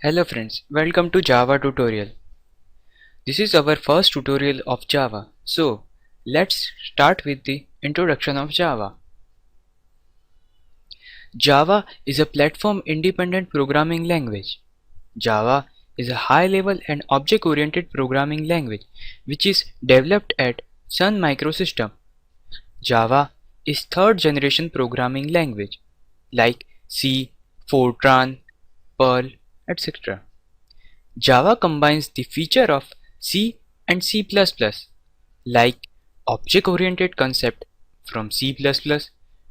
Hello friends, welcome to Java tutorial. This is our first tutorial of Java. So let's start with the introduction of Java. Java is a platform independent programming language. Java is a high level and object oriented programming language which is developed at Sun Microsystem. Java is third generation programming language like C, Fortran, Perl, etc. Java combines the feature of C and C++, like object-oriented concept from C++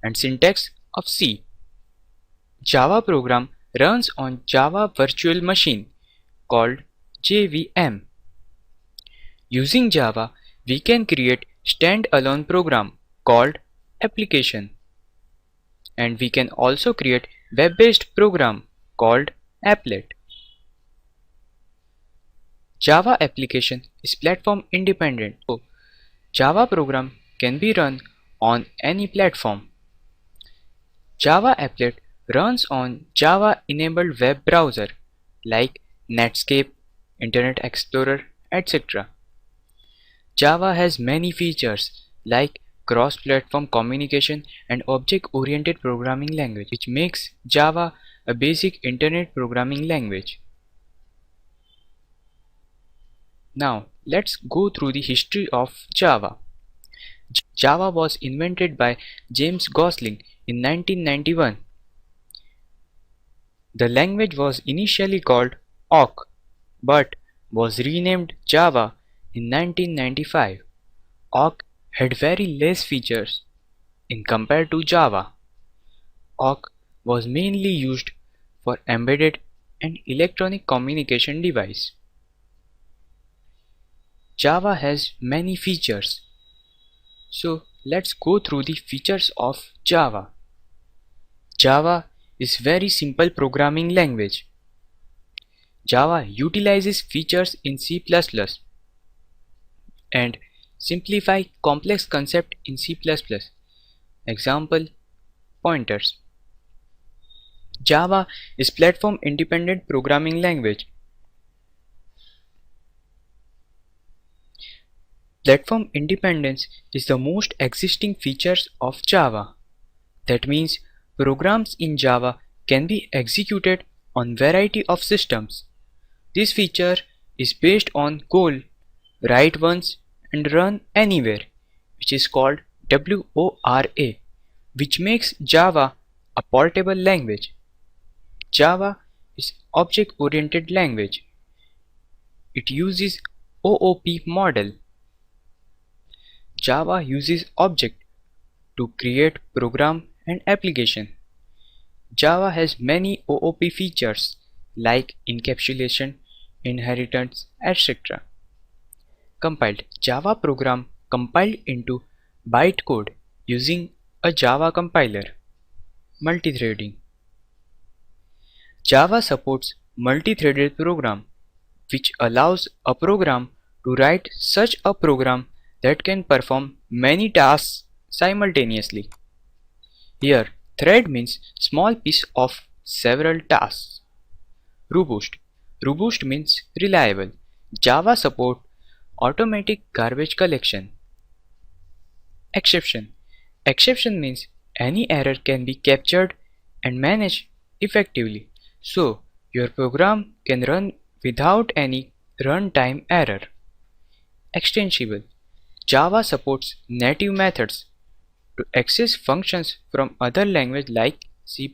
and syntax of C. Java program runs on Java Virtual Machine called JVM. Using Java, we can create stand-alone program called application, and we can also create web-based program called applet. Java application is platform independent, so Java program can be run on any platform. Java applet runs on Java enabled web browser like Netscape, Internet Explorer, etc. Java has many features like cross-platform communication and object-oriented programming language, which makes Java a basic internet programming language. Now let's go through the history of Java. Java was invented by James Gosling in 1991. The language was initially called Awk but was renamed Java in 1995. Awk had very less features in compared to Java. Awk was mainly used for embedded and electronic communication device. Java has many features. So let's go through the features of Java. Java is very simple programming language. Java utilizes features in C++ and simplify complex concept in C++. Example, pointers. Java is platform independent programming language. Platform independence is the most existing features of Java. That means programs in Java can be executed on variety of systems. This feature is based on goal, write once and run anywhere, which is called WORA, which makes Java a portable language. Java is object-oriented language. It uses OOP model. Java uses object to create program and application. Java has many OOP features like encapsulation, inheritance, etc. Compiled. Java program compiled into bytecode using a Java compiler. Multithreading. Java supports multi-threaded program, which allows a program to write such a program that can perform many tasks simultaneously. Here, thread means small piece of several tasks. Robust. Robust means reliable. Java support automatic garbage collection. Exception. Exception means any error can be captured and managed effectively, so your program can run without any runtime error. Extensible. Java supports native methods to access functions from other languages like C++.